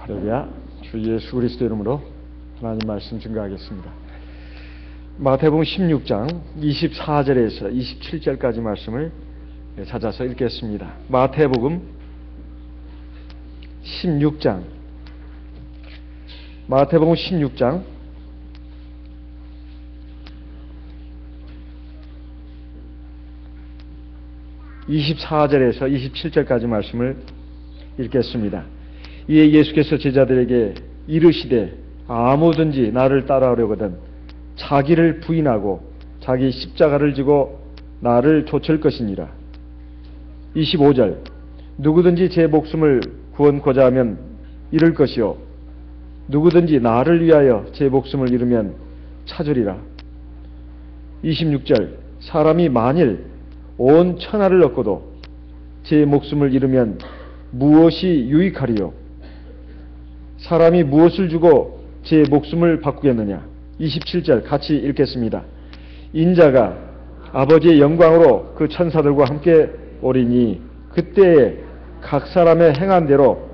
할렐루야. 주 예수 그리스도 이름으로 하나님 말씀 증거하겠습니다. 마태복음 16장 24절에서 27절까지 말씀을 찾아서 읽겠습니다. 마태복음 16장 24절에서 27절까지 말씀을 읽겠습니다. 이에 예수께서 제자들에게 이르시되 아무든지 나를 따라오려거든 자기를 부인하고 자기 십자가를 지고 나를 좇을 것이니라. 25절 누구든지 제 목숨을 구원코자 하면 잃을 것이요 누구든지 나를 위하여 제 목숨을 잃으면 찾으리라. 26절 사람이 만일 온 천하를 얻고도 제 목숨을 잃으면 무엇이 유익하리요? 사람이 무엇을 주고 제 목숨을 바꾸겠느냐? 27절 같이 읽겠습니다. 인자가 아버지의 영광으로 그 천사들과 함께 오리니 그때에 각 사람의 행한 대로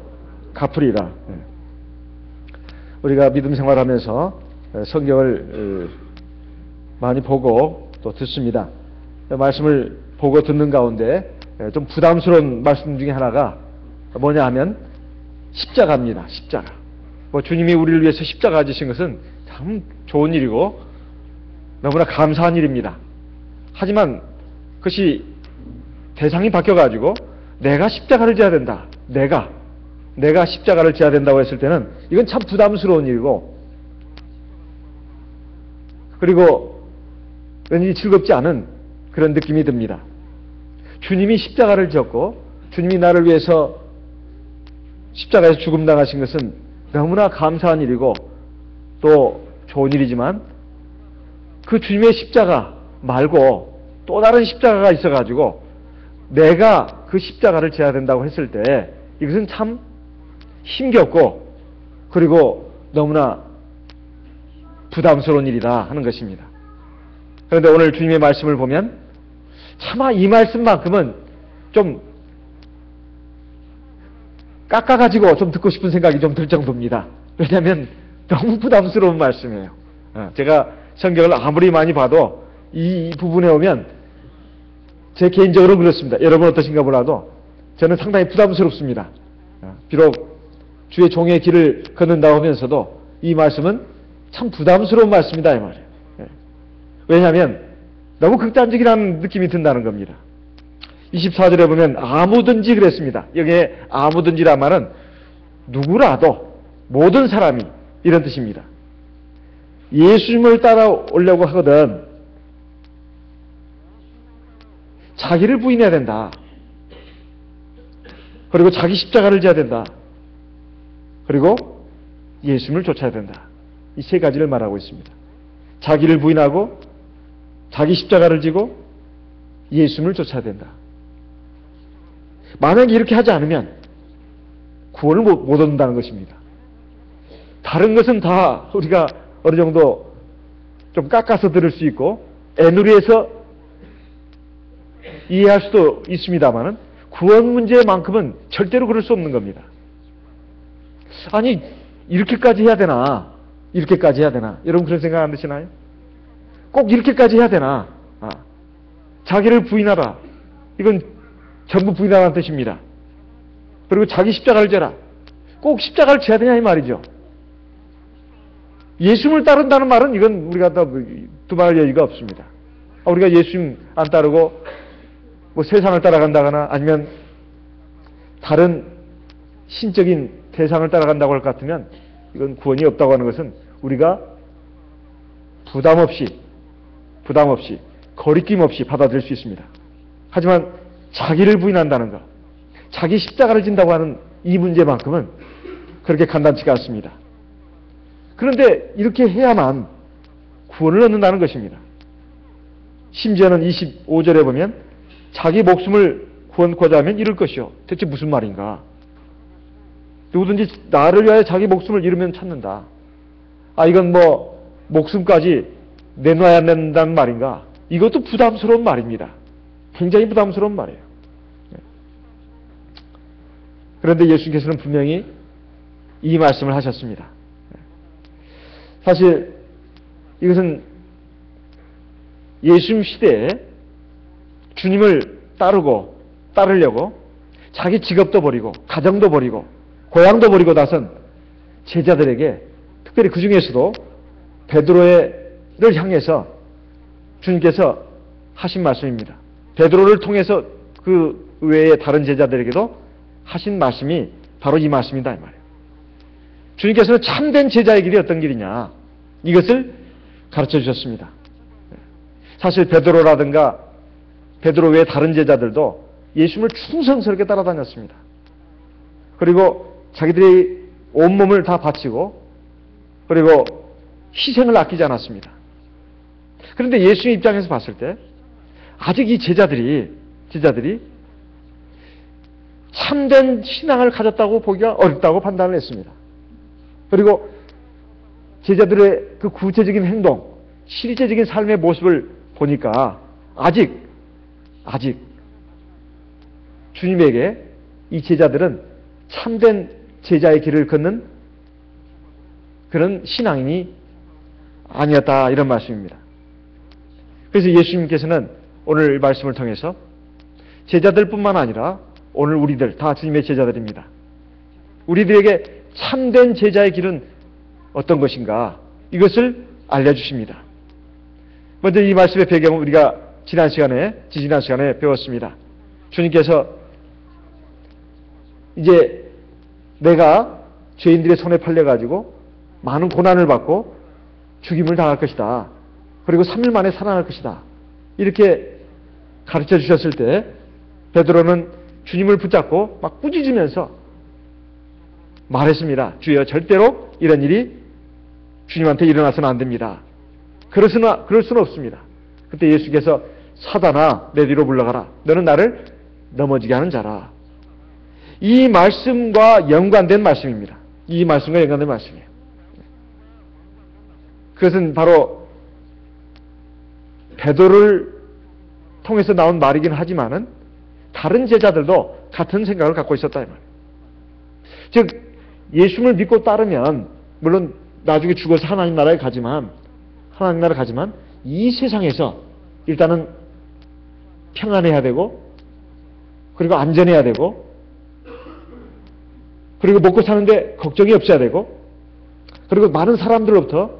갚으리라. 우리가 믿음 생활하면서 성경을 많이 보고 또 듣습니다. 말씀을 보고 듣는 가운데 좀 부담스러운 말씀 중에 하나가 뭐냐 하면 십자가입니다. 십자가. 주님이 우리를 위해서 십자가 지신 것은 참 좋은 일이고 너무나 감사한 일입니다. 하지만 그것이 대상이 바뀌어가지고 내가 십자가를 져야 된다. 내가 십자가를 져야 된다고 했을 때는 이건 참 부담스러운 일이고 그리고 왠지 즐겁지 않은 그런 느낌이 듭니다. 주님이 십자가를 졌고 주님이 나를 위해서 십자가에서 죽음당하신 것은 너무나 감사한 일이고 또 좋은 일이지만 그 주님의 십자가 말고 또 다른 십자가가 있어가지고 내가 그 십자가를 져야 된다고 했을 때 이것은 참 힘겹고 그리고 너무나 부담스러운 일이다 하는 것입니다. 그런데 오늘 주님의 말씀을 보면 차마 이 말씀만큼은 좀 깎아가지고 좀 듣고 싶은 생각이 좀 들 정도입니다. 왜냐하면 너무 부담스러운 말씀이에요. 제가 성경을 아무리 많이 봐도 이 부분에 오면 제 개인적으로 그렇습니다. 여러분 어떠신가 몰라도 저는 상당히 부담스럽습니다. 비록 주의 종의 길을 걷는다고 하면서도 이 말씀은 참 부담스러운 말씀이다 이 말이에요. 왜냐하면 너무 극단적이라는 느낌이 든다는 겁니다. 24절에 보면 아무든지 그랬습니다. 여기에 아무든지란 말은 누구라도 모든 사람이 이런 뜻입니다. 예수님을 따라오려고 하거든 자기를 부인해야 된다. 그리고 자기 십자가를 져야 된다. 그리고 예수님을 쫓아야 된다. 이 세 가지를 말하고 있습니다. 자기를 부인하고 자기 십자가를 지고 예수님을 쫓아야 된다. 만약에 이렇게 하지 않으면 구원을 못 얻는다는 것입니다. 다른 것은 다 우리가 어느 정도 좀 깎아서 들을 수 있고 애누리해서 이해할 수도 있습니다만은 구원 문제만큼은 절대로 그럴 수 없는 겁니다. 아니 이렇게까지 해야 되나? 이렇게까지 해야 되나? 여러분 그런 생각 안 드시나요? 꼭 이렇게까지 해야 되나? 자기를 부인하라. 이건 전부 부인하라는 뜻입니다. 그리고 자기 십자가를 져라. 꼭 십자가를 져야 되냐 이 말이죠. 예수님을 따른다는 말은 이건 우리가 두말할 여유가 없습니다. 우리가 예수님 안 따르고 뭐 세상을 따라간다거나 아니면 다른 신적인 대상을 따라간다고 할 것 같으면 이건 구원이 없다고 하는 것은 우리가 부담 없이 거리낌 없이 받아들일 수 있습니다. 하지만 자기를 부인한다는 것, 자기 십자가를 진다고 하는 이 문제만큼은 그렇게 간단치가 않습니다. 그런데 이렇게 해야만 구원을 얻는다는 것입니다. 심지어는 25절에 보면 자기 목숨을 구원코자 하면 잃을 것이요. 대체 무슨 말인가? 누구든지 나를 위하여 자기 목숨을 잃으면 찾는다. 이건 목숨까지 내놔야 된다는 말인가? 이것도 부담스러운 말입니다. 굉장히 부담스러운 말이에요. 그런데 예수께서는 분명히 이 말씀을 하셨습니다. 사실 이것은 예수님 시대에 주님을 따르려고 자기 직업도 버리고 가정도 버리고 고향도 버리고 나선 제자들에게, 특별히 그 중에서도 베드로를 향해서 주님께서 하신 말씀입니다. 베드로를 통해서 그 외에 다른 제자들에게도 하신 말씀이 바로 이 말씀이다 이 말이에요. 주님께서는 참된 제자의 길이 어떤 길이냐, 이것을 가르쳐 주셨습니다. 사실 베드로라든가 베드로 외의 다른 제자들도 예수님을 충성스럽게 따라다녔습니다. 그리고 자기들이 온몸을 다 바치고 그리고 희생을 아끼지 않았습니다. 그런데 예수님 입장에서 봤을 때 아직 이 제자들이 참된 신앙을 가졌다고 보기가 어렵다고 판단을 했습니다. 그리고 제자들의 그 구체적인 행동, 실제적인 삶의 모습을 보니까 아직 주님에게 이 제자들은 참된 제자의 길을 걷는 그런 신앙인이 아니었다, 이런 말씀입니다. 그래서 예수님께서는 오늘 말씀을 통해서 제자들뿐만 아니라 오늘 우리들 다 주님의 제자들입니다. 우리들에게 참된 제자의 길은 어떤 것인가, 이것을 알려주십니다. 먼저 이 말씀의 배경은 우리가 지지난 시간에 배웠습니다. 주님께서 이제 내가 죄인들의 손에 팔려가지고 많은 고난을 받고 죽임을 당할 것이다. 그리고 3일 만에 살아날 것이다. 이렇게 가르쳐 주셨을 때 베드로는 주님을 붙잡고 막 꾸짖으면서 말했습니다. 주여, 절대로 이런 일이 주님한테 일어나서는 안 됩니다. 그럴 수는 없습니다. 그때 예수께서 사단아, 내 뒤로 물러가라. 너는 나를 넘어지게 하는 자라. 이 말씀과 연관된 말씀입니다. 이 말씀과 연관된 말씀이에요. 그것은 바로 베드로를 통해서 나온 말이긴 하지만은 다른 제자들도 같은 생각을 갖고 있었다 이 말이에요. 즉 예수님을 믿고 따르면 물론 나중에 죽어서 하나님 나라에 가지만 이 세상에서 일단은 평안해야 되고 그리고 안전해야 되고 그리고 먹고 사는데 걱정이 없어야 되고 그리고 많은 사람들로부터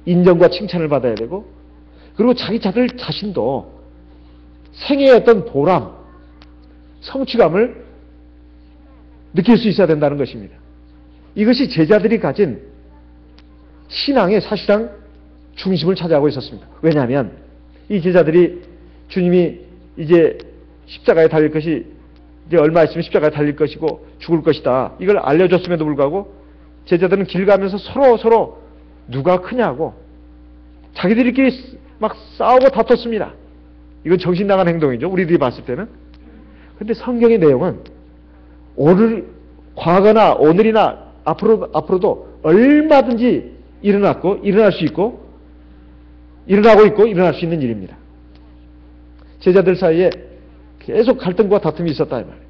인정과 칭찬을 받아야 되고 그리고 자기 자신도 생애의 어떤 보람, 성취감을 느낄 수 있어야 된다는 것입니다. 이것이 제자들이 가진 신앙의 사실상 중심을 차지하고 있었습니다. 왜냐하면 이 제자들이 주님이 이제 십자가에 달릴 것이 이제 얼마 있으면 십자가에 달릴 것이고 죽을 것이다. 이걸 알려줬음에도 불구하고 제자들은 길 가면서 서로 누가 크냐고 자기들끼리 막 싸우고 다퉜습니다. 이건 정신 나간 행동이죠. 우리들이 봤을 때는. 그런데 성경의 내용은 과거나 오늘이나 앞으로도 얼마든지 일어날 수 있고 일어나고 있고 일어날 수 있는 일입니다. 제자들 사이에 계속 갈등과 다툼이 있었다 이 말이에요.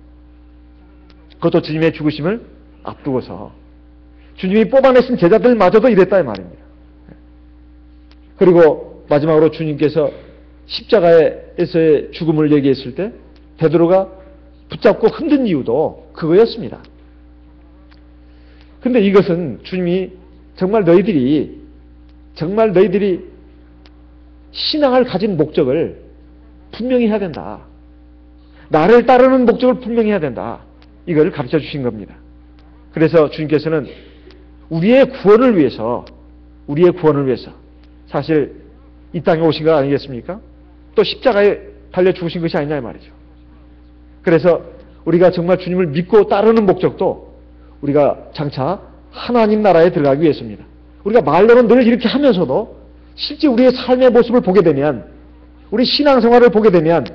그것도 주님의 죽으심을 앞두고서 주님이 뽑아내신 제자들마저도 이랬다 이 말입니다. 그리고 마지막으로 주님께서 십자가에서의 죽음을 얘기했을 때 베드로가 붙잡고 흔든 이유도 그거였습니다. 근데 이것은 주님이 정말 너희들이 신앙을 가진 목적을 분명히 해야 된다. 나를 따르는 목적을 분명히 해야 된다. 이걸 가르쳐 주신 겁니다. 그래서 주님께서는 우리의 구원을 위해서 사실 이 땅에 오신 거 아니겠습니까? 또 십자가에 달려 죽으신 것이 아니냐 이 말이죠. 그래서 우리가 정말 주님을 믿고 따르는 목적도 우리가 장차 하나님 나라에 들어가기 위해서입니다. 우리가 말로는 늘 이렇게 하면서도 실제 우리의 삶의 모습을 보게 되면 우리 신앙생활을 보게 되면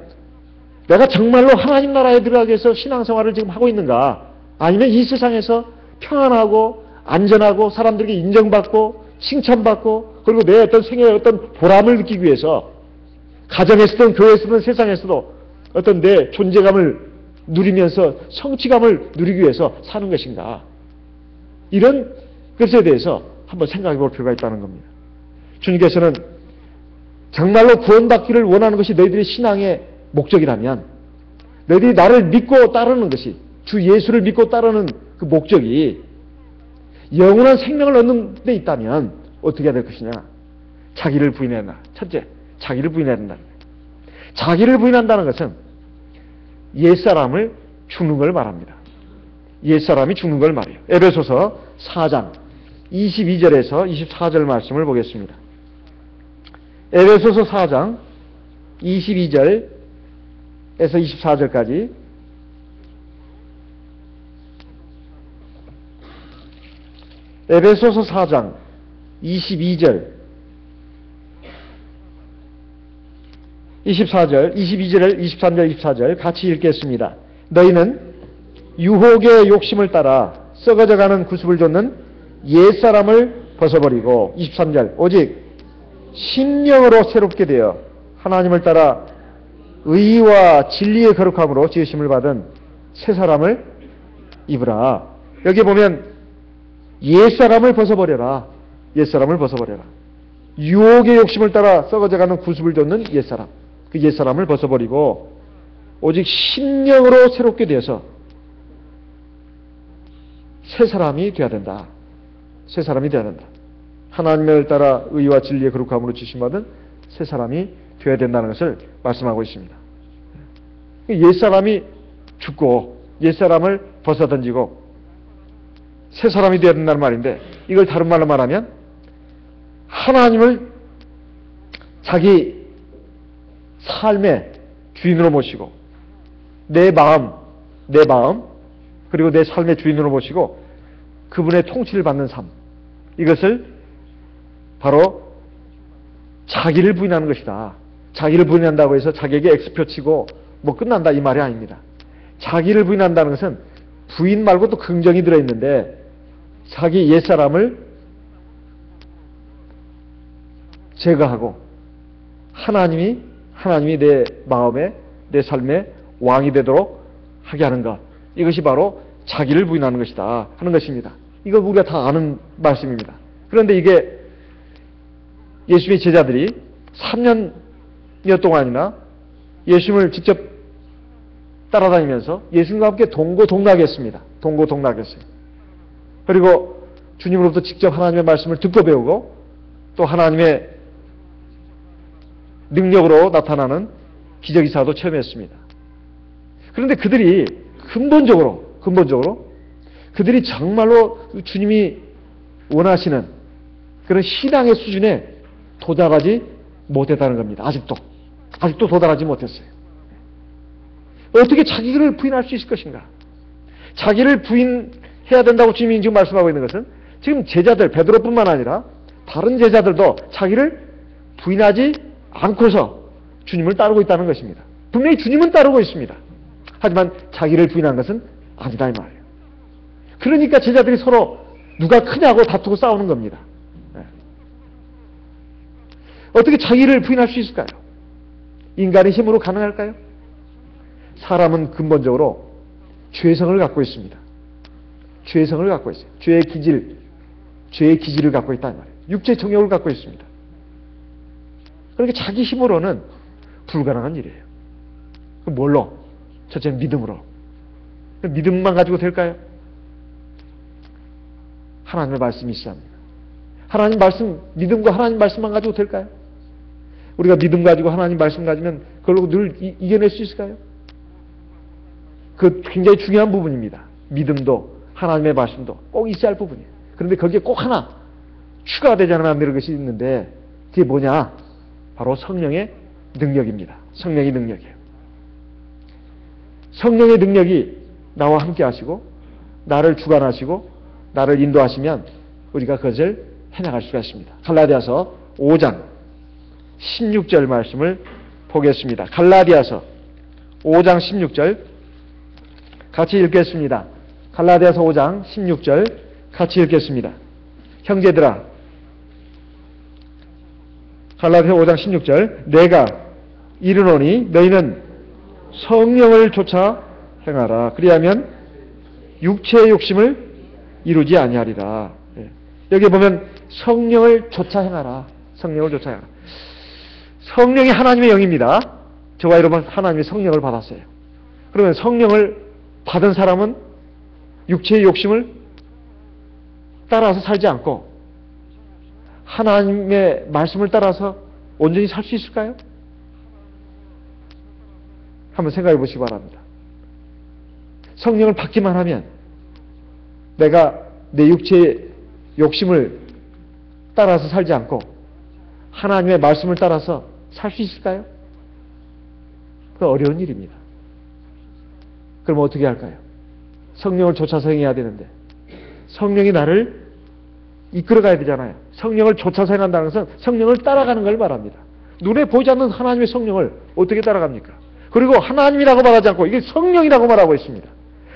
내가 정말로 하나님 나라에 들어가기 위해서 신앙생활을 지금 하고 있는가, 아니면 이 세상에서 평안하고 안전하고 사람들에게 인정받고 칭찬받고 그리고 내 어떤 생애의 어떤 보람을 느끼기 위해서 가정에서든 교회에서든 세상에서도 어떤 내 존재감을 누리면서 성취감을 누리기 위해서 사는 것인가. 이런 것에 대해서 한번 생각해 볼 필요가 있다는 겁니다. 주님께서는 정말로 구원받기를 원하는 것이 너희들의 신앙의 목적이라면, 너희들이 나를 믿고 따르는 것이, 주 예수를 믿고 따르는 그 목적이 영원한 생명을 얻는 데 있다면 어떻게 해야 될 것이냐? 자기를 부인해야 한다. 첫째, 자기를 부인해야 된다. 자기를 부인한다는 것은 옛사람을 죽는 걸 말합니다. 옛사람이 죽는 걸 말해요. 에베소서 4장 22절에서 24절 말씀을 보겠습니다. 에베소서 4장 22절에서 24절까지 에베소서 4장 22절 24절, 22절, 23절, 24절 같이 읽겠습니다. 너희는 유혹의 욕심을 따라 썩어져가는 구습을 좇는 옛사람을 벗어버리고 23절 오직 심령으로 새롭게 되어 하나님을 따라 의와 진리의 거룩함으로 지으심을 받은 새 사람을 입으라. 여기 보면 옛사람을 벗어버려라. 옛사람을 벗어버려라. 유혹의 욕심을 따라 썩어져가는 구습을 좇는 옛사람. 그 옛사람을 벗어버리고 오직 심령으로 새롭게 되어서 새 사람이 되어야 된다. 새 사람이 되어야 된다. 하나님을 따라 의와 진리의 거룩함으로 지심받은 새 사람이 되어야 된다는 것을 말씀하고 있습니다. 옛사람이 죽고 옛사람을 벗어던지고 새 사람이 되어야 된다는 말인데, 이걸 다른 말로 말하면 하나님을 자기 삶의 주인으로 모시고 내 마음 그리고 내 삶의 주인으로 모시고 그분의 통치를 받는 삶, 이것을 바로 자기를 부인하는 것이다. 자기를 부인한다고 해서 자기에게 X표 치고 뭐 끝난다 이 말이 아닙니다. 자기를 부인한다는 것은 부인 말고 또 긍정이 들어있는데, 자기 옛사람을 제거하고 하나님이 내 마음에 내 삶의 왕이 되도록 하게 하는 것, 이것이 바로 자기를 부인하는 것이다 하는 것입니다. 이거 우리가 다 아는 말씀입니다. 그런데 이게 예수님의 제자들이 3년여 동안이나 예수님을 직접 따라다니면서 예수님과 함께 동고동락했습니다. 동고동락했어요. 그리고 주님으로부터 직접 하나님의 말씀을 듣고 배우고 또 하나님의 능력으로 나타나는 기적이사도 체험했습니다. 그런데 그들이 근본적으로 그들이 정말로 주님이 원하시는 그런 신앙의 수준에 도달하지 못했다는 겁니다. 아직도 도달하지 못했어요. 어떻게 자기를 부인할 수 있을 것인가? 자기를 부인해야 된다고 주님이 지금 말씀하고 있는 것은, 지금 제자들, 베드로뿐만 아니라 다른 제자들도 자기를 부인하지 않고서 주님을 따르고 있다는 것입니다. 분명히 주님은 따르고 있습니다. 하지만 자기를 부인한 것은 아니다 이 말이에요. 그러니까 제자들이 서로 누가 크냐고 다투고 싸우는 겁니다. 어떻게 자기를 부인할 수 있을까요? 인간의 힘으로 가능할까요? 사람은 근본적으로 죄성을 갖고 있습니다. 죄성을 갖고 있어요. 죄의 기질을 갖고 있다는 말이에요. 육체 정욕을 갖고 있습니다. 그러니까 자기 힘으로는 불가능한 일이에요. 그럼 뭘로? 첫째는 믿음으로. 믿음만 가지고 될까요? 하나님의 말씀이 있어야 합니다. 하나님 말씀, 믿음과 하나님 말씀만 가지고 될까요? 우리가 믿음 가지고 하나님 말씀 가지면 그걸로 늘 이겨낼 수 있을까요? 그 굉장히 중요한 부분입니다. 믿음도 하나님의 말씀도 꼭 있어야 할 부분이에요. 그런데 거기에 꼭 하나 추가가 되지 않으면 안 되는 것이 있는데, 그게 뭐냐? 바로 성령의 능력입니다. 성령의 능력이에요. 성령의 능력이 나와 함께 하시고 나를 주관하시고 나를 인도하시면 우리가 그것을 해나갈 수가 있습니다. 갈라디아서 5장 16절 말씀을 보겠습니다. 갈라디아서 5장 16절 같이 읽겠습니다. 갈라디아서 5장 16절 같이 읽겠습니다. 형제들아, 갈라디아서 5장 16절 내가 이르노니 너희는 성령을 쫓아 행하라. 그리하면 육체의 욕심을 이루지 아니하리라. 예. 여기 보면 성령을 좇아 행하라. 성령을 좇아 행하라. 성령이 하나님의 영입니다. 저와 여러분 하나님의 성령을 받았어요. 그러면 성령을 받은 사람은 육체의 욕심을 따라서 살지 않고 하나님의 말씀을 따라서 온전히 살 수 있을까요? 한번 생각해 보시기 바랍니다. 성령을 받기만 하면 내가 내 육체의 욕심을 따라서 살지 않고 하나님의 말씀을 따라서 살 수 있을까요? 그 어려운 일입니다. 그럼 어떻게 할까요? 성령을 좇아서 행해야 되는데 성령이 나를 이끌어가야 되잖아요. 성령을 좇아서 행한다는 것은 성령을 따라가는 걸 말합니다. 눈에 보이지 않는 하나님의 성령을 어떻게 따라갑니까? 그리고 하나님이라고 말하지 않고 이게 성령이라고 말하고 있습니다.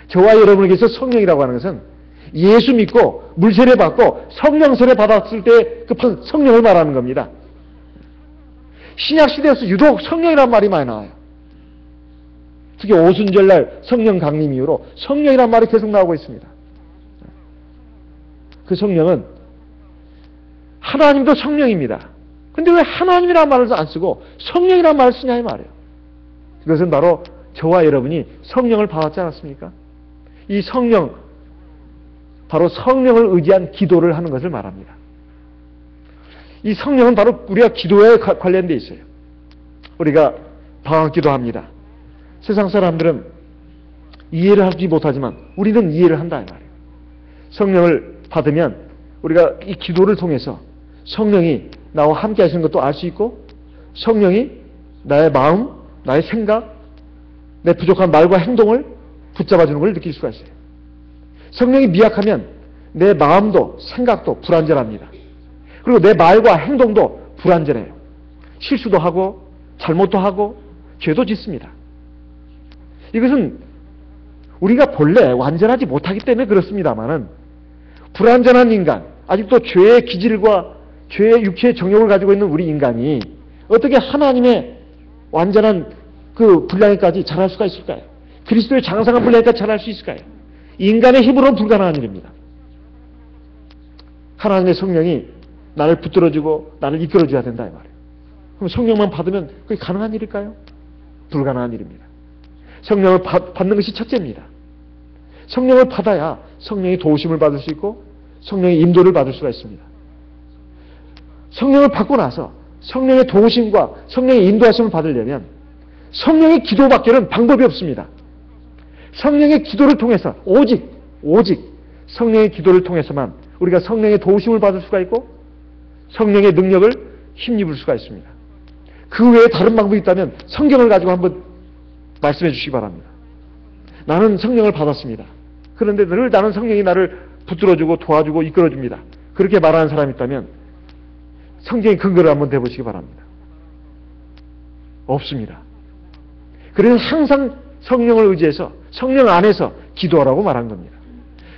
저와 여러분에게서 성령이라고 하는 것은 예수 믿고 물세례 받고 성령 세례 받았을 때 그 성령을 말하는 겁니다. 신약시대에서 유독 성령이라는 말이 많이 나와요. 특히 오순절날 성령 강림 이후로 성령이라는 말이 계속 나오고 있습니다. 그 성령은 하나님도 성령입니다. 근데 왜 하나님이라는 말을 안 쓰고 성령이라는 말을 쓰냐 이 말이에요. 그것은 바로 저와 여러분이 성령을 받았지 않았습니까? 이 성령, 바로 성령을 의지한 기도를 하는 것을 말합니다. 이 성령은 바로 우리가 기도에 관련되어 있어요. 우리가 방언기도 합니다. 세상 사람들은 이해를 하지 못하지만 우리는 이해를 한다 이 말이에요. 성령을 받으면 우리가 이 기도를 통해서 성령이 나와 함께 하시는 것도 알 수 있고 성령이 나의 마음, 나의 생각, 내 부족한 말과 행동을 붙잡아주는 걸 느낄 수가 있어요. 성령이 미약하면 내 마음도 생각도 불안전합니다. 그리고 내 말과 행동도 불안전해요. 실수도 하고 잘못도 하고 죄도 짓습니다. 이것은 우리가 본래 완전하지 못하기 때문에 그렇습니다만은 불완전한 인간, 아직도 죄의 기질과 죄의 육체의 정욕을 가지고 있는 우리 인간이 어떻게 하나님의 완전한 그 분량에까지 자랄 수가 있을까요? 그리스도의 장성한 분량에까지 자랄 수 있을까요? 인간의 힘으로는 불가능한 일입니다. 하나님의 성령이 나를 붙들어주고 나를 이끌어줘야 된다 이 말이에요. 그럼 성령만 받으면 그게 가능한 일일까요? 불가능한 일입니다. 성령을 받는 것이 첫째입니다. 성령을 받아야 성령의 도우심을 받을 수 있고 성령의 인도를 받을 수가 있습니다. 성령을 받고 나서 성령의 도우심과 성령의 인도하심을 받으려면 성령의 기도밖에는 방법이 없습니다. 성령의 기도를 통해서 오직 성령의 기도를 통해서만 우리가 성령의 도우심을 받을 수가 있고 성령의 능력을 힘입을 수가 있습니다. 그 외에 다른 방법이 있다면 성경을 가지고 한번 말씀해 주시기 바랍니다. 나는 성령을 받았습니다. 그런데 늘 나는 성령이 나를 붙들어주고 도와주고 이끌어줍니다. 그렇게 말하는 사람이 있다면 성경의 근거를 한번 대보시기 바랍니다. 없습니다. 그래서 항상 성령을 의지해서 성령 안에서 기도하라고 말한 겁니다.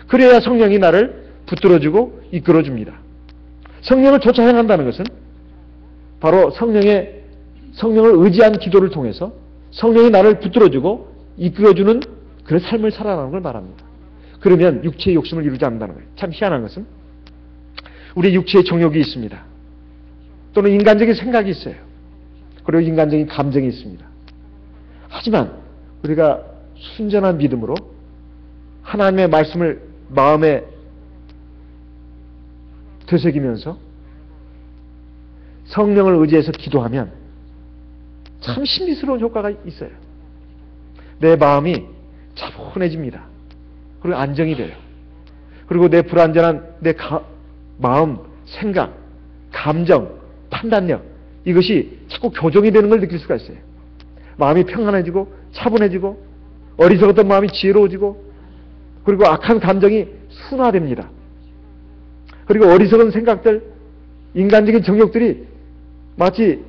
그래야 성령이 나를 붙들어주고 이끌어줍니다. 성령을 좇아 행한다는 것은 바로 성령을 의지한 기도를 통해서 성령이 나를 붙들어주고 이끌어주는 그런 삶을 살아가는 걸 말합니다. 그러면 육체의 욕심을 이루지 않는다는 거예요. 참 희한한 것은 우리 육체의 정욕이 있습니다. 또는 인간적인 생각이 있어요. 그리고 인간적인 감정이 있습니다. 하지만 우리가 순전한 믿음으로 하나님의 말씀을 마음에 되새기면서 성령을 의지해서 기도하면 참 신비스러운 효과가 있어요. 내 마음이 차분해집니다. 그리고 안정이 돼요. 그리고 내 불안전한 내 마음, 생각, 감정, 판단력 이것이 자꾸 교정이 되는 걸 느낄 수가 있어요. 마음이 평안해지고 차분해지고 어리석었던 마음이 지혜로워지고 그리고 악한 감정이 순화됩니다. 그리고 어리석은 생각들, 인간적인 정욕들이 마치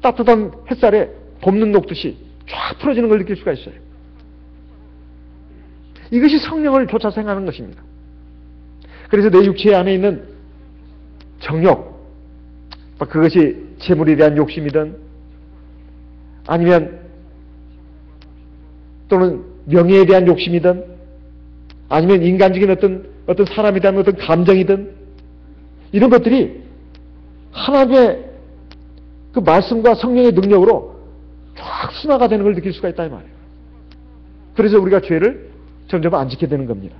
따뜻한 햇살에 봄눈 녹듯이 쫙 풀어지는 걸 느낄 수가 있어요. 이것이 성령을 좇아서 행하는 것입니다. 그래서 내 육체 안에 있는 정욕, 그것이 재물에 대한 욕심이든 아니면 또는 명예에 대한 욕심이든 아니면 인간적인 어떤 사람에 대한 어떤 감정이든 이런 것들이 하나님의 그 말씀과 성령의 능력으로 쫙 순화가 되는 걸 느낄 수가 있다 이 말이에요. 그래서 우리가 죄를 점점 안 지게 되는 겁니다.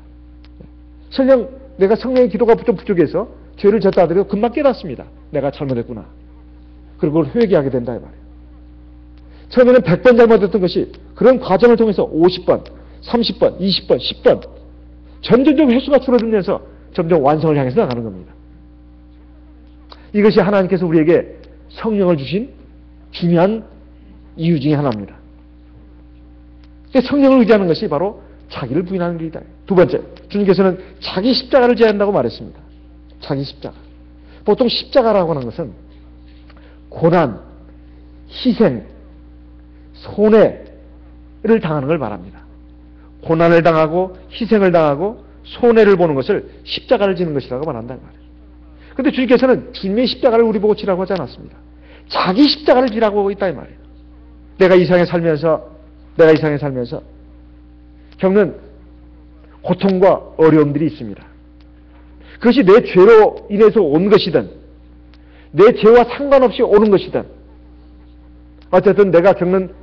내가 성령의 기도가 좀 부족해서 죄를 졌다 하더라도 금방 깨닫습니다. 내가 잘못했구나. 그리고 그걸 회개하게 된다 이 말이에요. 처음에는 100번 잘못했던 것이 그런 과정을 통해서 50번, 30번, 20번, 10번 점점 횟수가 줄어들면서 점점 완성을 향해서 나가는 겁니다. 이것이 하나님께서 우리에게 성령을 주신 중요한 이유 중에 하나입니다. 성령을 의지하는 것이 바로 자기를 부인하는 일이다. 두 번째, 주님께서는 자기 십자가를 지어야 한다고 말했습니다. 자기 십자가. 보통 십자가라고 하는 것은 고난, 희생, 손해를 당하는 걸 말합니다. 고난을 당하고 희생을 당하고 손해를 보는 것을 십자가를 지는 것이라고 말한다는 말이에요. 그런데 주님께서는 주님의 십자가를 우리 보고 지라고 하지 않았습니다. 자기 십자가를 지라고 하고 있다 이 말이에요. 내가 이 세상에 살면서 겪는 고통과 어려움들이 있습니다. 그것이 내 죄로 인해서 온 것이든 내 죄와 상관없이 오는 것이든 어쨌든 내가 겪는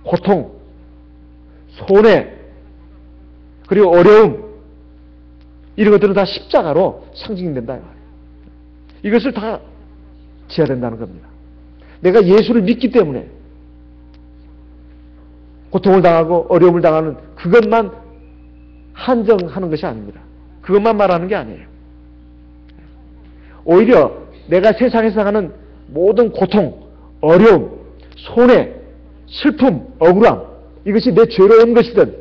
고통, 손해, 그리고 어려움 이런 것들은 다 십자가로 상징이 된다 이 말이에요. 이것을 다 지어야 된다는 겁니다. 내가 예수를 믿기 때문에 고통을 당하고 어려움을 당하는 그것만 한정하는 것이 아닙니다. 그것만 말하는 게 아니에요. 오히려 내가 세상에서 당하는 모든 고통, 어려움, 손해, 슬픔, 억울함 이것이 내 죄로 온 것이든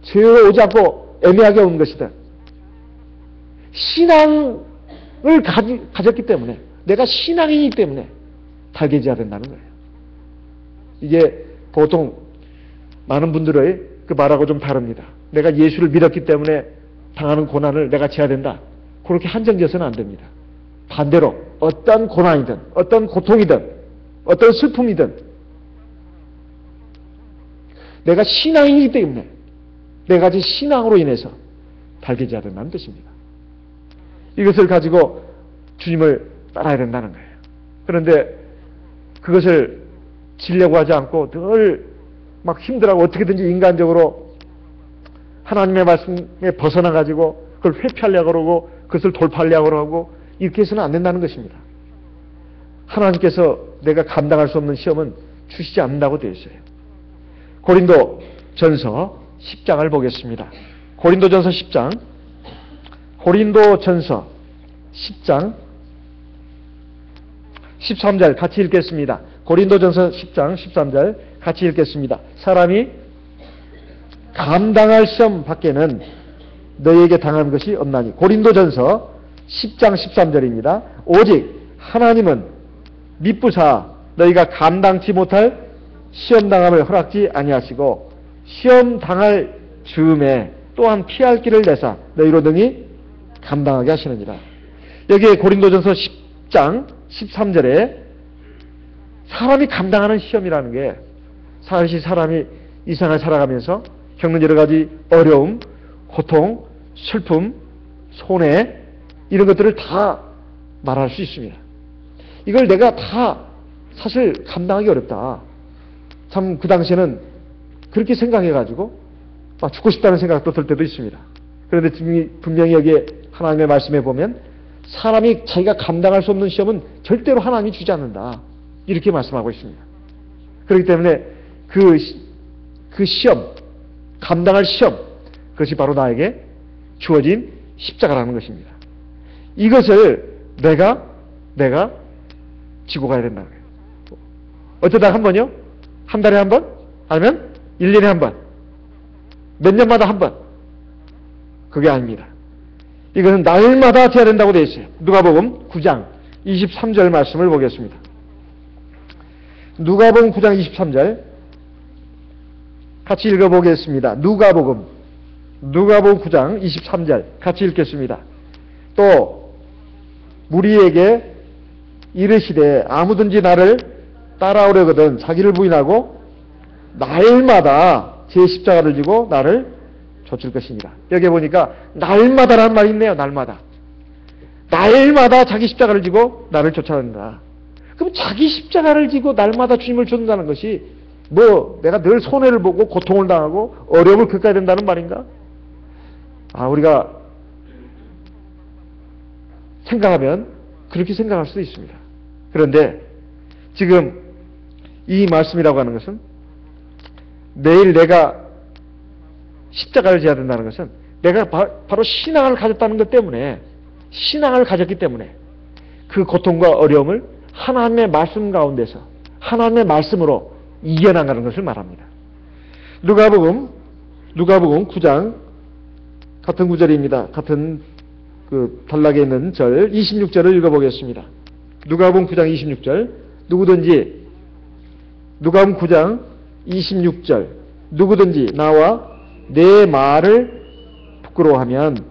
죄로 오지 않고 애매하게 온 것이든 신앙을 가졌기 때문에 내가 신앙이기 때문에 달개져야 된다는 거예요. 이게 보통 많은 분들의 그 말하고 좀 다릅니다. 내가 예수를 믿었기 때문에 당하는 고난을 내가 져야 된다. 그렇게 한정져서는 안 됩니다. 반대로 어떤 고난이든 어떤 고통이든 어떤 슬픔이든 내가 신앙이기 때문에 내가 가진 신앙으로 인해서 달개져야 된다는 뜻입니다. 이것을 가지고 주님을 따라야 된다는 거예요. 그런데 그것을 지려고 하지 않고 늘 막 힘들어하고 어떻게든지 인간적으로 하나님의 말씀에 벗어나가지고 그걸 회피하려고 그러고 그것을 돌파하려고 그러고 이렇게 해서는 안 된다는 것입니다. 하나님께서 내가 감당할 수 없는 시험은 주시지 않는다고 되어 있어요. 고린도전서 10장을 보겠습니다. 고린도전서 10장 고린도전서 10장 13절 같이 읽겠습니다. 고린도전서 10장 13절 같이 읽겠습니다. 사람이 감당할 시험 밖에는 너희에게 당한 것이 없나니. 고린도전서 10장 13절입니다. 오직 하나님은 미쁘사 너희가 감당치 못할 시험당함을 허락지 아니하시고 시험당할 즈음에 또한 피할 길을 내사 너희로 능히 감당하게 하시느니라. 여기에 고린도전서 10장 13절에 사람이 감당하는 시험이라는 게 사람이 이 세상을 살아가면서 겪는 여러 가지 어려움, 고통, 슬픔, 손해 이런 것들을 다 말할 수 있습니다. 이걸 내가 다 사실 감당하기 어렵다. 참 그 당시에는 그렇게 생각해가지고 막 죽고 싶다는 생각도 들 때도 있습니다. 그런데 분명히 여기에 하나님의 말씀에 보면 사람이 자기가 감당할 수 없는 시험은 절대로 하나님이 주지 않는다. 이렇게 말씀하고 있습니다. 그렇기 때문에 그 시험, 감당할 시험, 그것이 바로 나에게 주어진 십자가라는 것입니다. 이것을 내가 지고 가야 된다는 거예요. 어쩌다 한 번요? 한 달에 한 번? 아니면 1년에 한 번? 몇 년마다 한 번? 그게 아닙니다. 이것은 날마다 돼야 된다고 되어 있어요. 누가복음 9장 23절 말씀을 보겠습니다. 누가복음 9장 23절 같이 읽어보겠습니다. 누가복음 9장 23절 같이 읽겠습니다. 또 무리에게 이르시되 아무든지 나를 따라오려거든 자기를 부인하고 날마다 제 십자가를 지고 나를 좇을 것이니라. 여기 보니까 날마다라는 말이 있네요. 날마다. 날마다 자기 십자가를 지고 나를 쫓아간다. 그럼 자기 십자가를 지고 날마다 주님을 쫓는다는 것이 뭐 내가 늘 손해를 보고 고통을 당하고 어려움을 겪어야 된다는 말인가? 우리가 생각하면 그렇게 생각할 수도 있습니다. 그런데 지금 이 말씀이라고 하는 것은 매일 내가 십자가를 져야 된다는 것은 내가 바로 신앙을 가졌다는 것 때문에, 신앙을 가졌기 때문에 그 고통과 어려움을 하나님의 말씀 가운데서 하나님의 말씀으로 이겨나가는 것을 말합니다. 누가복음 9장 같은 구절입니다. 같은 그 단락에 있는 절 26절을 읽어보겠습니다. 누가복음 9장 26절 누가복음 9장 26절 누구든지 나와 내 말을 부끄러워하면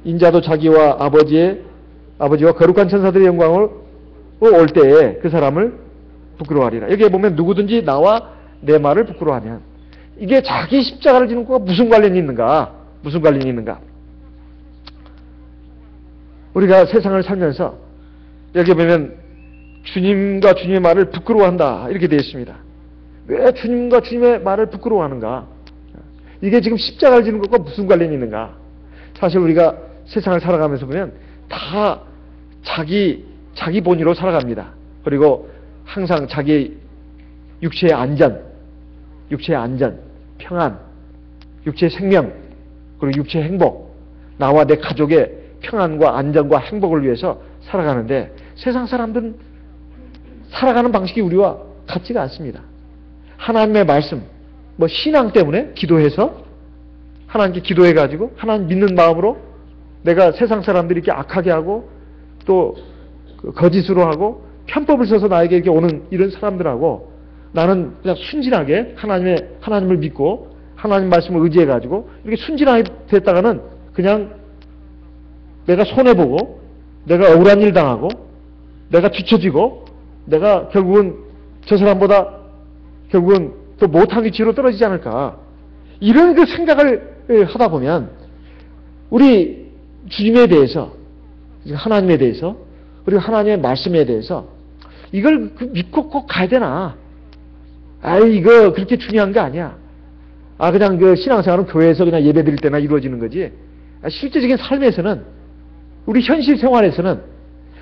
인자도 자기와 아버지와 거룩한 천사들의 영광을 올 때에 그 사람을 부끄러워하리라. 여기에 보면 누구든지 나와 내 말을 부끄러워하면, 이게 자기 십자가를 지는 것과 무슨 관련이 있는가? 무슨 관련이 있는가? 우리가 세상을 살면서 여기 보면 주님과 주님의 말을 부끄러워한다 이렇게 되어 있습니다. 왜 주님과 주님의 말을 부끄러워하는가? 이게 지금 십자가를 지는 것과 무슨 관련이 있는가? 사실 우리가 세상을 살아가면서 보면 다 자기 본의로 살아갑니다. 그리고 항상 자기 육체의 안전, 평안, 육체의 생명, 그리고 육체의 행복, 나와 내 가족의 평안과 안전과 행복을 위해서 살아가는데, 세상 사람들은 살아가는 방식이 우리와 같지가 않습니다. 하나님의 말씀, 신앙 때문에 기도해서 하나님께 기도해가지고 하나님 믿는 마음으로 내가 세상 사람들이 이렇게 악하게 하고 또 거짓으로 하고 편법을 써서 나에게 이렇게 오는 이런 사람들하고, 나는 그냥 순진하게 하나님을 믿고 하나님 말씀을 의지해가지고 이렇게 순진하게 됐다가는 그냥 내가 손해보고 내가 억울한 일 당하고 내가 뒤처지고 내가 결국은 저 사람보다 결국은 더 못한 위치로 떨어지지 않을까, 이런 그 생각을 하다 보면 우리 주님에 대해서, 하나님에 대해서, 그리고 하나님의 말씀에 대해서 이걸 믿고 꼭 가야 되나? 이거 그렇게 중요한 게 아니야. 그냥 그 신앙생활은 교회에서 그냥 예배 드릴 때나 이루어지는 거지. 실제적인 삶에서는, 우리 현실 생활에서는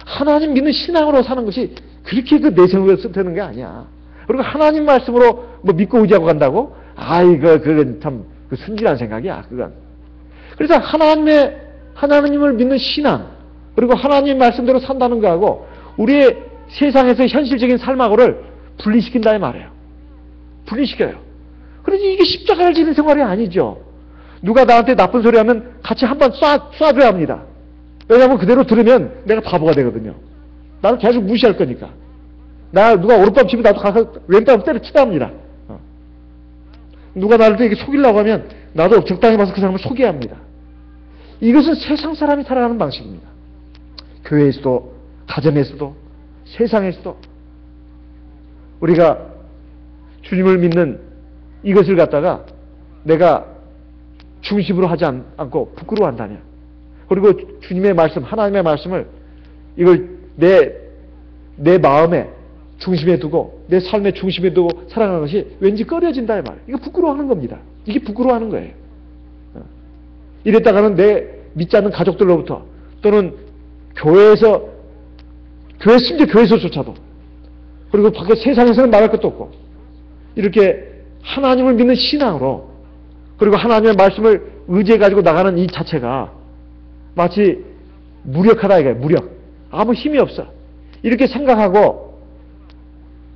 하나님 믿는 신앙으로 사는 것이 그렇게 그 내세워서 되는 게 아니야. 그리고 하나님 말씀으로 믿고 의지하고 간다고? 그건 참 순진한 생각이야, 그건. 그래서 하나님을 믿는 신앙, 그리고 하나님의 말씀대로 산다는 거하고 우리의 세상에서 현실적인 삶하고를 분리시킨다 이 말이에요. 분리시켜요. 그러니 이게 십자가를 지는 생활이 아니죠. 누가 나한테 나쁜 소리 하면 같이 한번 쏴줘야 합니다. 왜냐하면 그대로 들으면 내가 바보가 되거든요. 나를 계속 무시할 거니까. 누가 오른밤 치면 나도 가서 왼밤 때려치다 합니다. 누가 나를 또 이렇게 속이려고 하면 나도 적당히 봐서 그 사람을 속여야 합니다. 이것은 세상 사람이 살아가는 방식입니다. 교회에서도, 가정에서도, 세상에서도 우리가 주님을 믿는 이것을 갖다가 내가 중심으로 하지 않고 부끄러워한다면, 그리고 주님의 말씀, 하나님의 말씀을 이걸 내 마음에 중심에 두고 내 삶의 중심에 두고 살아가는 것이 왠지 꺼려진다 이 말이에요. 이거 부끄러워하는 겁니다. 이게 부끄러워하는 거예요. 이랬다가는 내 믿지 않는 가족들로부터, 또는 심지어 교회에서조차도, 그리고 밖에 세상에서는 말할 것도 없고, 이렇게 하나님을 믿는 신앙으로, 그리고 하나님의 말씀을 의지해가지고 나가는 이 자체가 마치 무력하다 이거예요. 무력. 아무 힘이 없어. 이렇게 생각하고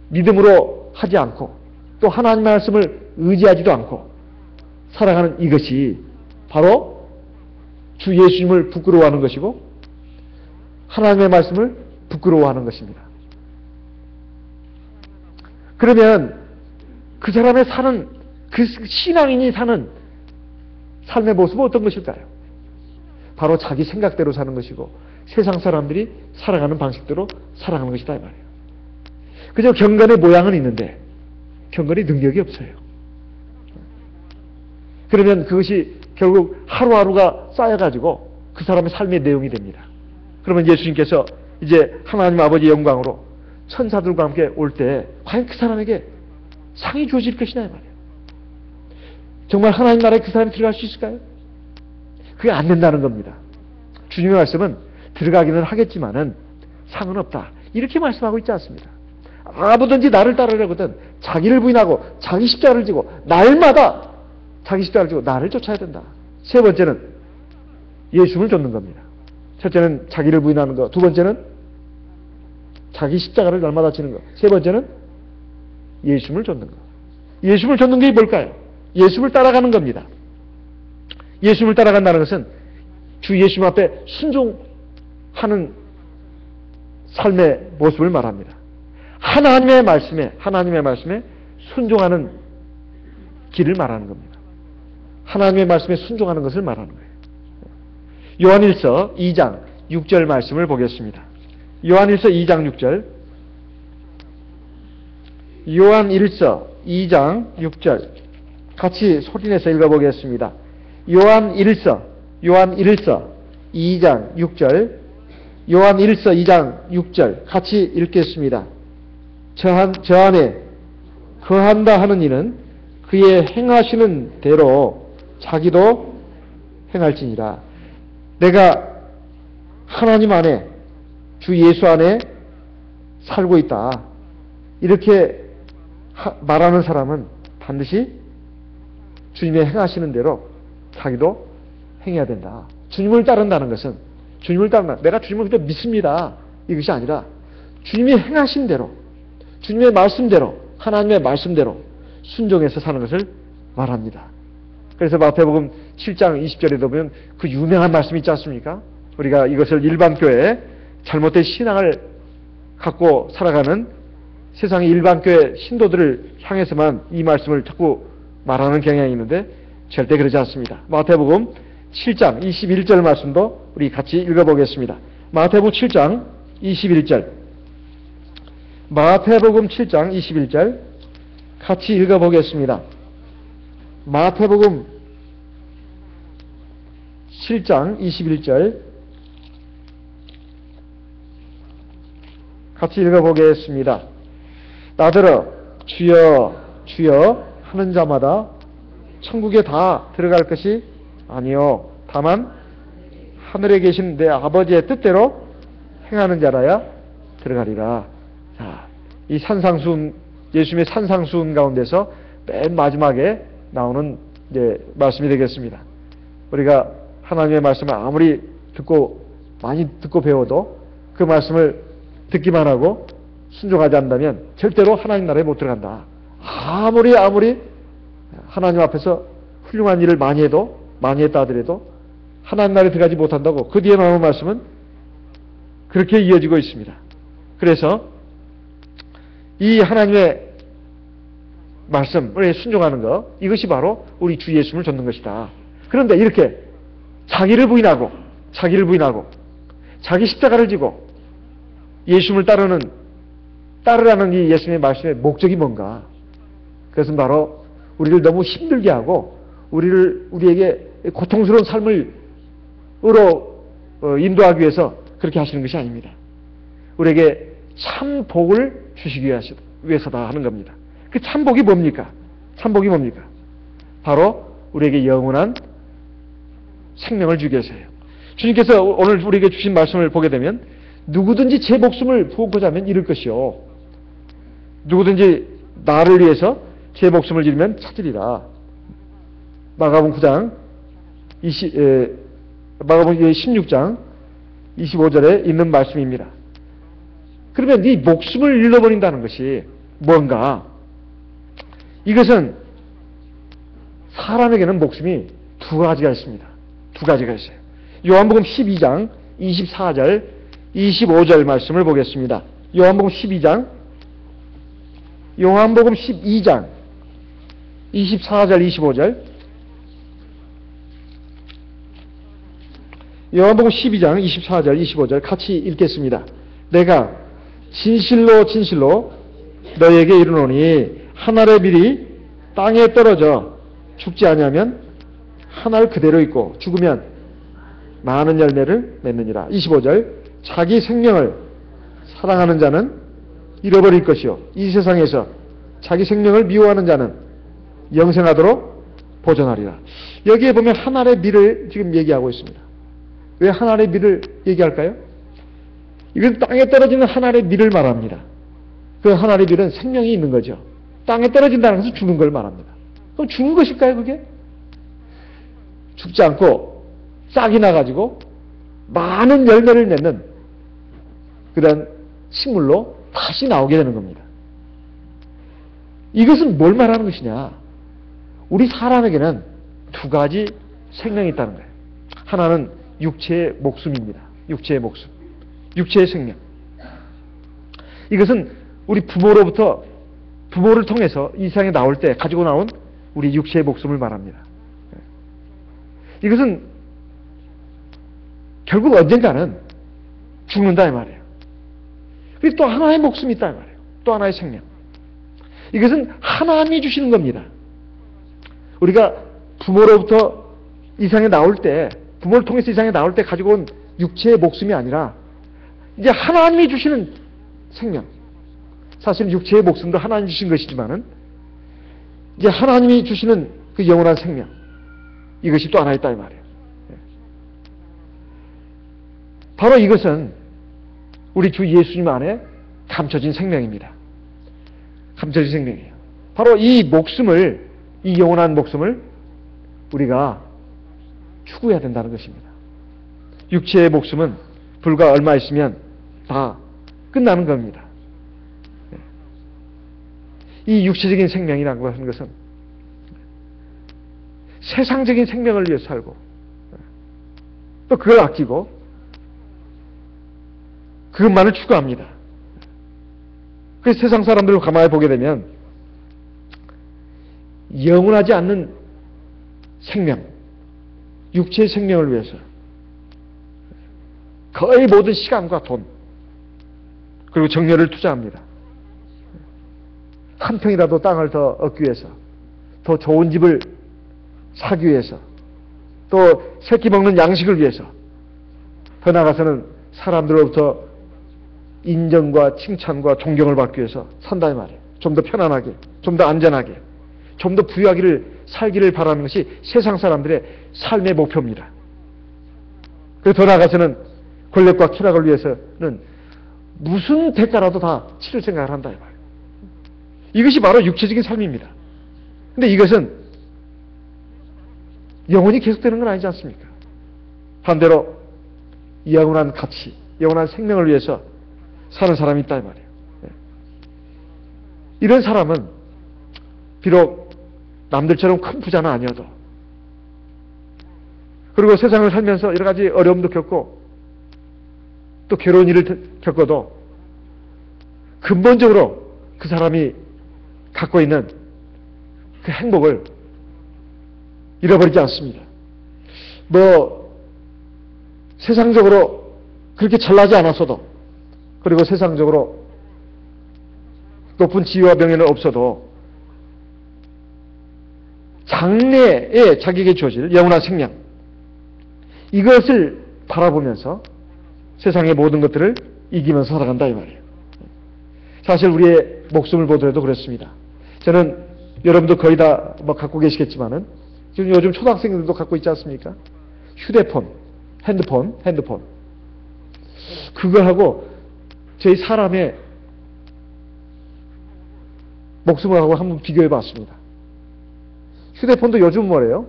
믿음으로 하지 않고 또 하나님의 말씀을 의지하지도 않고 살아가는 이것이 바로 주 예수님을 부끄러워하는 것이고 하나님의 말씀을 부끄러워하는 것입니다. 그러면 그 사람의 사는, 그 신앙인이 사는 삶의 모습은 어떤 것일까요? 바로 자기 생각대로 사는 것이고 세상 사람들이 살아가는 방식대로 살아가는 것이다 이 말이에요. 그저 경건의 모양은 있는데 경건의 능력이 없어요. 그러면 그것이 결국 하루하루가 쌓여가지고 그 사람의 삶의 내용이 됩니다. 그러면 예수님께서 이제 하나님 아버지의 영광으로 천사들과 함께 올 때 과연 그 사람에게 상이 주어질 것이냐 말이에요. 정말 하나님 나라에 그 사람이 들어갈 수 있을까요? 그게 안 된다는 겁니다. 주님의 말씀은 들어가기는 하겠지만은 상은 없다. 이렇게 말씀하고 있지 않습니다. 아무든지 나를 따르려거든 자기를 부인하고 자기 십자가를 지고 날마다 자기 십자가를 지고 나를 쫓아야 된다. 세 번째는 예수를 쫓는 겁니다. 첫째는 자기를 부인하는 것, 두 번째는 자기 십자가를 날마다 지는 것, 세 번째는 예수를 쫓는 것. 예수를 쫓는 게 뭘까요? 예수를 따라가는 겁니다. 예수를 따라간다는 것은 주 예수 앞에 순종하는 삶의 모습을 말합니다. 하나님의 말씀에 순종하는 길을 말하는 겁니다. 하나님의 말씀에 순종하는 것을 말하는 거예요. 요한일서 2장 6절 말씀을 보겠습니다. 요한일서 2장 6절. 요한일서 2장 6절. 같이 소리내서 읽어보겠습니다. 요한일서 2장 6절. 요한일서 2장 6절. 같이 읽겠습니다. 저 안에 거한다 하는 이는 그의 행하시는 대로 자기도 행할지니라. 내가 하나님 안에 주 예수 안에 살고 있다. 이렇게 말하는 사람은 반드시 주님의 행하시는 대로 자기도 행해야 된다. 주님을 따른다는 것은 내가 주님을 그저 믿습니다. 이것이 아니라 주님이 행하신 대로 주님의 말씀대로 하나님의 말씀대로 순종해서 사는 것을 말합니다. 그래서 마태복음 7장 20절에도 보면 그 유명한 말씀이 있지 않습니까? 우리가 이것을 일반 교회 잘못된 신앙을 갖고 살아가는 세상의 일반 교회 신도들을 향해서만 이 말씀을 자꾸 말하는 경향이 있는데 절대 그러지 않습니다. 마태복음 7장 21절 말씀도 우리 같이 읽어보겠습니다. 마태복음 7장 21절. 마태복음 7장 21절 같이 읽어보겠습니다. 마태복음 7장 21절 같이 읽어보겠습니다. 나더러 주여 주여 하는 자마다 천국에 다 들어갈 것이 아니요 다만 하늘에 계신 내 아버지의 뜻대로 행하는 자라야 들어가리라. 자, 이 산상수훈 예수님의 산상수훈 가운데서 맨 마지막에 나오는 이제 말씀이 되겠습니다. 우리가 하나님의 말씀을 아무리 많이 듣고 배워도 그 말씀을 듣기만 하고 순종하지 않는다면 절대로 하나님 나라에 못 들어간다. 아무리 하나님 앞에서 훌륭한 일을 많이 했다 하더라도 하나님 나라에 들어가지 못한다고 그 뒤에 나오는 말씀은 그렇게 이어지고 있습니다. 그래서 이 하나님의 말씀에 순종하는 것, 이것이 바로 우리 주 예수를 좇는 것이다. 그런데 이렇게 자기를 부인하고 자기 십자가를 지고 예수를 따르라는 이 예수님의 말씀의 목적이 뭔가? 그것은 바로 우리를 너무 힘들게 하고 우리에게 고통스러운 삶으로 인도하기 위해서 그렇게 하시는 것이 아닙니다. 우리에게 참 복을 주시기 위해서다 하는 겁니다. 그 참복이 뭡니까? 바로 우리에게 영원한 생명을 주기 위해서예요. 주님께서 오늘 우리에게 주신 말씀을 보게 되면 누구든지 제 목숨을 부고자 하면 잃을 것이요. 누구든지 나를 위해서 제 목숨을 잃으면 찾으리라. 마가복음 16장 25절에 있는 말씀입니다. 그러면 네 목숨을 잃어버린다는 것이 뭔가? 이것은 사람에게는 목숨이 두 가지가 있습니다. 요한복음 12장 24절 25절 말씀을 보겠습니다. 요한복음 12장 24절 25절 요한복음 12장 24절 25절 같이 읽겠습니다. 내가 진실로 너에게 이르노니 한 알의 밀이 땅에 떨어져 죽지 아니하면 하나를 그대로 있고 죽으면 많은 열매를 맺느니라. 25절 자기 생명을 사랑하는 자는 잃어버릴 것이요 이 세상에서 자기 생명을 미워하는 자는 영생하도록 보존하리라. 여기에 보면 한 알의 밀을 지금 얘기하고 있습니다. 왜 한 알의 밀을 얘기할까요? 이건 땅에 떨어지는 한 알의 밀을 말합니다. 그 한 알의 밀은 생명이 있는 거죠. 땅에 떨어진다는 것은 죽는 걸 말합니다. 그럼 죽는 것일까요, 그게? 죽지 않고 싹이 나가지고 많은 열매를 맺는 그런 식물로 다시 나오게 되는 겁니다. 이것은 뭘 말하는 것이냐? 우리 사람에게는 두 가지 생명이 있다는 거예요. 하나는 육체의 목숨입니다. 육체의 목숨. 육체의 생명. 이것은 우리 부모를 통해서 이 세상에 나올 때 가지고 나온 우리 육체의 목숨을 말합니다. 이것은 결국 언젠가는 죽는다 이 말이에요. 그리고 또 하나의 목숨이 있다 이 말이에요. 또 하나의 생명. 이것은 하나님이 주시는 겁니다. 우리가 부모로부터 이 세상에 나올 때, 부모를 통해서 이 세상에 나올 때 가지고 온 육체의 목숨이 아니라 이제 하나님이 주시는 생명. 사실 육체의 목숨도 하나님이 주신 것이지만은 이제 하나님이 주시는 그 영원한 생명. 이것이 또 하나 있다 이 말이에요. 바로 이것은 우리 주 예수님 안에 감춰진 생명입니다. 감춰진 생명이에요. 바로 이 목숨을, 이 영원한 목숨을 우리가 추구해야 된다는 것입니다. 육체의 목숨은 불과 얼마 있으면 다 끝나는 겁니다. 이 육체적인 생명이라고 하는 것은 세상적인 생명을 위해 살고 또 그걸 아끼고 그것만을 추구합니다. 그래서 세상 사람들을 가만히 보게 되면 영원하지 않는 생명, 육체의 생명을 위해서 거의 모든 시간과 돈 그리고 정열을 투자합니다. 한 평이라도 땅을 더 얻기 위해서, 더 좋은 집을 사기 위해서, 또 새끼 먹는 양식을 위해서, 더 나아가서는 사람들로부터 인정과 칭찬과 존경을 받기 위해서 산다 이 말이에요. 좀 더 편안하게, 좀 더 안전하게, 좀 더 부유하기를 살기를 바라는 것이 세상 사람들의 삶의 목표입니다. 그리고 더 나아가서는 권력과 쾌락을 위해서는 무슨 대가라도 다 치를 생각을 한다 이 말이에요. 이것이 바로 육체적인 삶입니다. 근데 이것은 영원히 계속되는 건 아니지 않습니까? 반대로 영원한 가치, 영원한 생명을 위해서 사는 사람이 있다 이 말이에요. 이런 사람은 비록 남들처럼 큰 부자는 아니어도 그리고 세상을 살면서 여러 가지 어려움도 겪고 또 괴로운 일을 겪어도 근본적으로 그 사람이 갖고 있는 그 행복을 잃어버리지 않습니다. 뭐 세상적으로 그렇게 잘나지 않았어도 그리고 세상적으로 높은 지위와 명예는 없어도 장래에 자기에게 주어질 영원한 생명 이것을 바라보면서 세상의 모든 것들을 이기면서 살아간다 이 말이에요. 사실 우리의 목숨을 보더라도 그렇습니다. 저는 여러분도 거의 다 뭐 갖고 계시겠지만은 지금 요즘 초등학생들도 갖고 있지 않습니까? 휴대폰, 핸드폰 그거하고 저희 사람의 목숨을 하고 한번 비교해 봤습니다. 휴대폰도 요즘 뭐래요?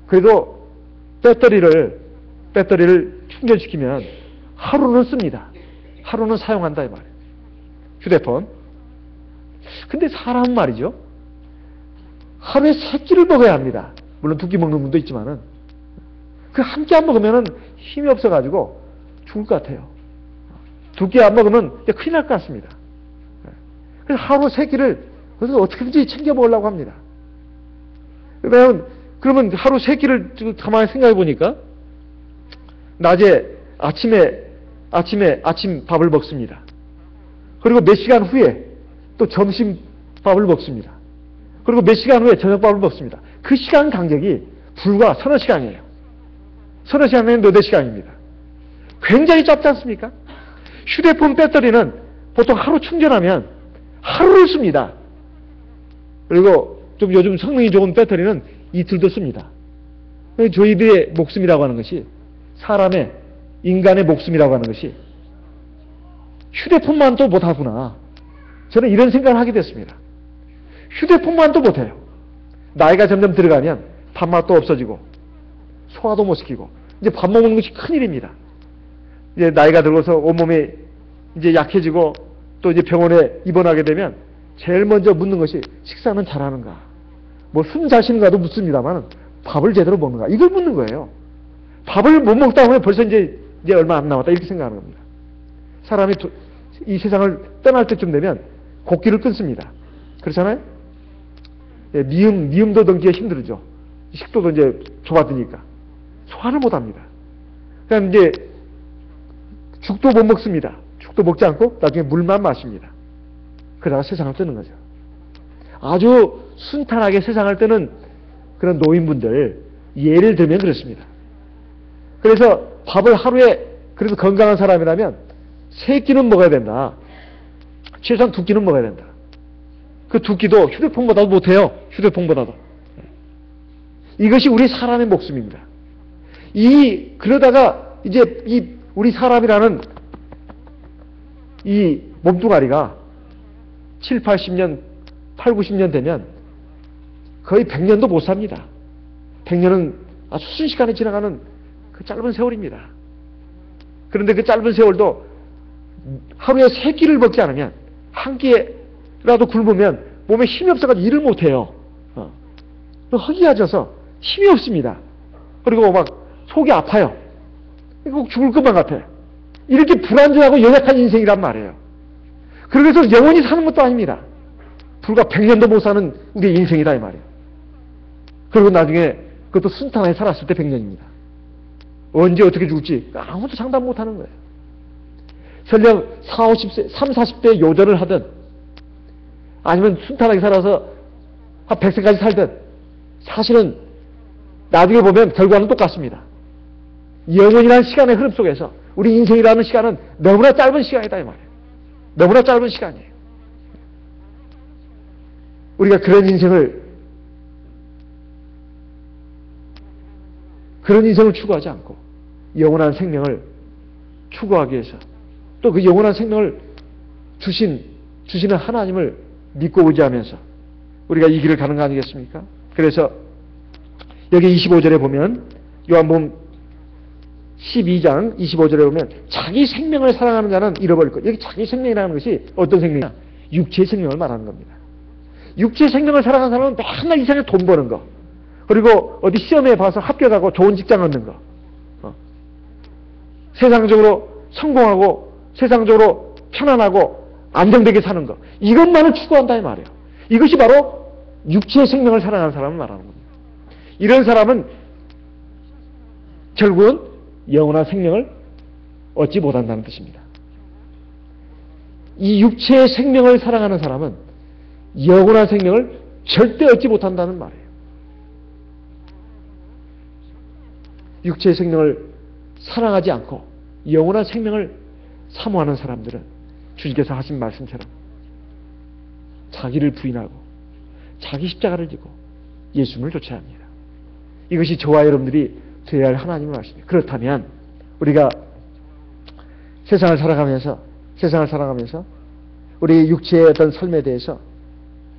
그래도 배터리를 충전시키면 하루는 씁니다. 하루는 사용한다 이 말이에요. 휴대폰. 근데 사람은 말이죠. 하루에 3끼를 먹어야 합니다. 물론 2끼 먹는 분도 있지만은 그 한 끼 안 먹으면은 힘이 없어가지고 죽을 것 같아요. 2끼 안 먹으면 큰일 날 것 같습니다. 그래서 하루 3끼를 그래서 어떻게든지 챙겨 먹으려고 합니다. 그러면 하루 3끼를 가만히 생각해 보니까 낮에 아침 밥을 먹습니다. 그리고 몇 시간 후에 또 점심 밥을 먹습니다. 그리고 몇 시간 후에 저녁밥을 먹습니다. 그 시간 간격이 불과 서너 시간이에요. 서너 시간이면 너댓 시간입니다. 굉장히 짧지 않습니까? 휴대폰 배터리는 보통 하루 충전하면 하루를 씁니다. 그리고 좀 요즘 성능이 좋은 배터리는 이틀도 씁니다. 저희들의 목숨이라고 하는 것이, 사람의, 인간의 목숨이라고 하는 것이 휴대폰만도 못하구나. 저는 이런 생각을 하게 됐습니다. 휴대폰만도 못해요. 나이가 점점 들어가면 밥맛도 없어지고 소화도 못 시키고 이제 밥 먹는 것이 큰일입니다. 이제 나이가 들어서 온몸이 이제 약해지고 또 이제 병원에 입원하게 되면 제일 먼저 묻는 것이 식사는 잘하는가? 뭐 숨 잘 쉬는가도 묻습니다만 밥을 제대로 먹는가? 이걸 묻는 거예요. 밥을 못 먹다 보면 벌써 이제 얼마 안 남았다 이렇게 생각하는 겁니다. 사람이 이 세상을 떠날 때쯤 되면 곡기를 끊습니다. 그렇잖아요? 예, 미음도 넘기가 힘들죠. 식도도 이제 좁아드니까 소화를 못 합니다. 그러니까 이제 죽도 못 먹습니다. 죽도 먹지 않고 나중에 물만 마십니다. 그러다가 세상을 뜨는 거죠. 아주 순탄하게 세상을 뜨는 그런 노인분들 예를 들면 그렇습니다. 그래서 밥을 하루에 그래도 건강한 사람이라면 3끼는 먹어야 된다. 최소한 2끼는 먹어야 된다. 그 2끼도 휴대폰보다도 못해요. 휴대폰보다도. 이것이 우리 사람의 목숨입니다. 그러다가 이제 우리 사람이라는 이 몸뚱아리가 7, 80년, 8, 90년 되면 거의 100년도 못 삽니다. 100년은 아주 순식간에 지나가는 그 짧은 세월입니다. 그런데 그 짧은 세월도 하루에 3끼를 먹지 않으면, 한 끼라도 굶으면 몸에 힘이 없어가지고 일을 못해요. 허기가져서 힘이 없습니다. 그리고 막 속이 아파요. 꼭 죽을 것만 같아요. 이렇게 불안정하고 연약한 인생이란 말이에요. 그래서 영원히 사는 것도 아닙니다. 불과 100년도 못 사는 우리의 인생이다 이 말이에요. 그리고 나중에 그것도 순탄하게 살았을 때 100년입니다. 언제 어떻게 죽을지 아무도 상담 못하는 거예요. 설령 40, 40대 요절을 하든 아니면 순탄하게 살아서 한 100세까지 살든 사실은 나중에 보면 결과는 똑같습니다. 영원이라는 시간의 흐름 속에서 우리 인생이라는 시간은 너무나 짧은 시간이다 이 말이에요. 너무나 짧은 시간이에요. 우리가 그런 인생을 추구하지 않고 영원한 생명을 추구하기 위해서 또 그 영원한 생명을 주시는 하나님을 믿고 의지하면서 우리가 이 길을 가는 거 아니겠습니까? 그래서 여기 25절에 보면, 요한복음 12장 25절에 보면 자기 생명을 사랑하는 자는 잃어버릴 것. 여기 자기 생명이라는 것이 어떤 생명이냐? 육체의 생명을 말하는 겁니다. 육체의 생명을 사랑하는 사람은 맨날 이 세상에 돈 버는 거, 그리고 어디 시험에 봐서 합격하고 좋은 직장 얻는 거, 세상적으로 성공하고 세상적으로 편안하고 안정되게 사는 거, 이것만을 추구한다 이 말이에요. 이것이 바로 육체의 생명을 사랑하는 사람을 말하는 겁니다. 이런 사람은 결국은 영원한 생명을 얻지 못한다는 뜻입니다. 이 육체의 생명을 사랑하는 사람은 영원한 생명을 절대 얻지 못한다는 말이에요. 육체의 생명을 사랑하지 않고 영원한 생명을 사모하는 사람들은 주님께서 하신 말씀처럼 자기를 부인하고 자기 십자가를 지고 예수님을 쫓아야 합니다. 이것이 저와 여러분들이 되어야 할 하나님의 말씀입니다. 그렇다면 우리가 세상을 살아가면서 우리 육체의 어떤 삶에 대해서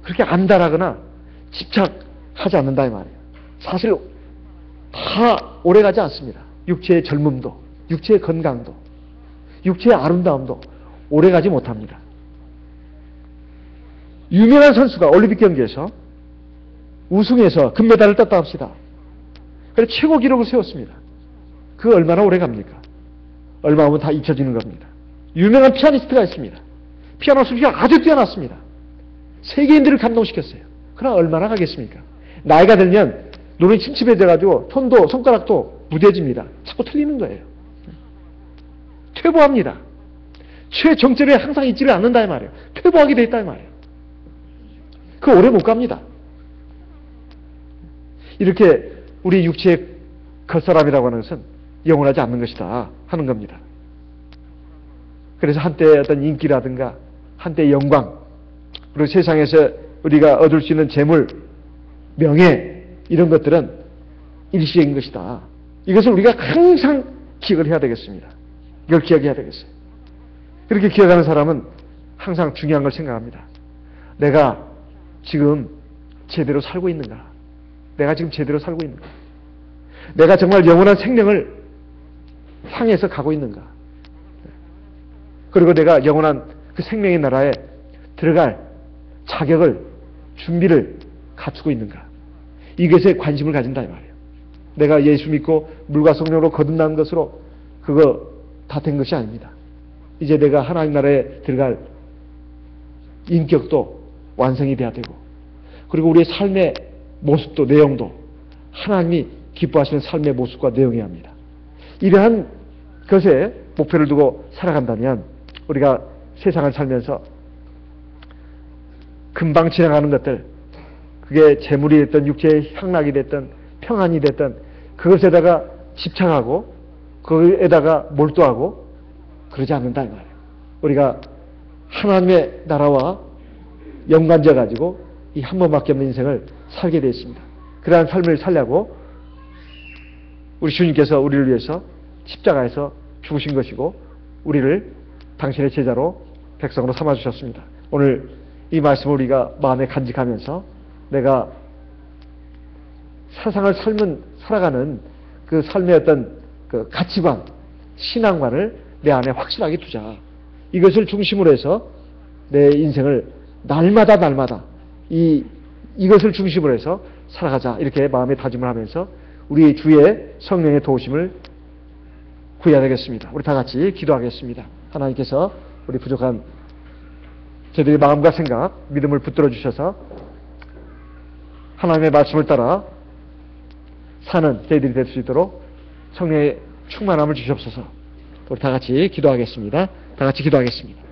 그렇게 안달하거나 집착하지 않는다 이 말이에요. 사실 다 오래가지 않습니다. 육체의 젊음도, 육체의 건강도, 육체의 아름다움도 오래가지 못합니다. 유명한 선수가 올림픽 경기에서 우승해서 금메달을 땄다 합시다. 그래서 최고 기록을 세웠습니다. 그 얼마나 오래 갑니까? 얼마 후면 다 잊혀지는 겁니다. 유명한 피아니스트가 있습니다. 피아노 솜씨가 아주 뛰어났습니다. 세계인들을 감동시켰어요. 그러나 얼마나 가겠습니까? 나이가 들면 눈이 침침해져가지고 손도 손가락도 무뎌집니다. 자꾸 틀리는 거예요. 퇴보합니다. 최정점에 항상 있지를 않는다 이 말이에요. 퇴보하게 돼 있다 이 말이에요. 그 오래 못 갑니다. 이렇게 우리 육체의 겉사람이라고 하는 것은 영원하지 않는 것이다 하는 겁니다. 그래서 한때 어떤 인기라든가 한때 영광, 그리고 세상에서 우리가 얻을 수 있는 재물, 명예 이런 것들은 일시적인 것이다. 이것을 우리가 항상 기억을 해야 되겠습니다. 이걸 기억해야 되겠어요. 그렇게 기억하는 사람은 항상 중요한 걸 생각합니다. 내가 지금 제대로 살고 있는가? 내가 지금 제대로 살고 있는가? 내가 정말 영원한 생명을 향해서 가고 있는가? 그리고 내가 영원한 그 생명의 나라에 들어갈 자격을, 준비를 갖추고 있는가? 이것에 관심을 가진다 이 말이에요. 내가 예수 믿고 물과 성령으로 거듭난 것으로 그거 다 된 것이 아닙니다. 이제 내가 하나님 나라에 들어갈 인격도 완성이 돼야 되고, 그리고 우리의 삶의 모습도, 내용도 하나님이 기뻐하시는 삶의 모습과 내용이어야 합니다. 이러한 것에 목표를 두고 살아간다면 우리가 세상을 살면서 금방 지나가는 것들, 그게 재물이 됐든 육체의 향락이 됐든 평안이 됐든 그것에다가 집착하고 거기에다가 몰두하고 그러지 않는다 이 말이에요. 우리가 하나님의 나라와 연관져 가지고 이 한 번밖에 없는 인생을 살게 되어 있습니다. 그러한 삶을 살려고 우리 주님께서 우리를 위해서 십자가에서 죽으신 것이고 우리를 당신의 제자로 백성으로 삼아주셨습니다. 오늘 이 말씀을 우리가 마음에 간직하면서 내가 세상을 살아가는 그 삶의 어떤 그 가치관, 신앙관을 내 안에 확실하게 두자. 이것을 중심으로 해서 내 인생을 날마다 이것을 중심으로 해서 살아가자. 이렇게 마음에 다짐을 하면서 우리 주의 성령의 도우심을 구해야 되겠습니다. 우리 다 같이 기도하겠습니다. 하나님께서 우리 부족한 저희들의 마음과 생각, 믿음을 붙들어 주셔서 하나님의 말씀을 따라 사는 저희들이 될 수 있도록 성령의 충만함을 주시옵소서. 우리 다 같이 기도하겠습니다. 다 같이 기도하겠습니다.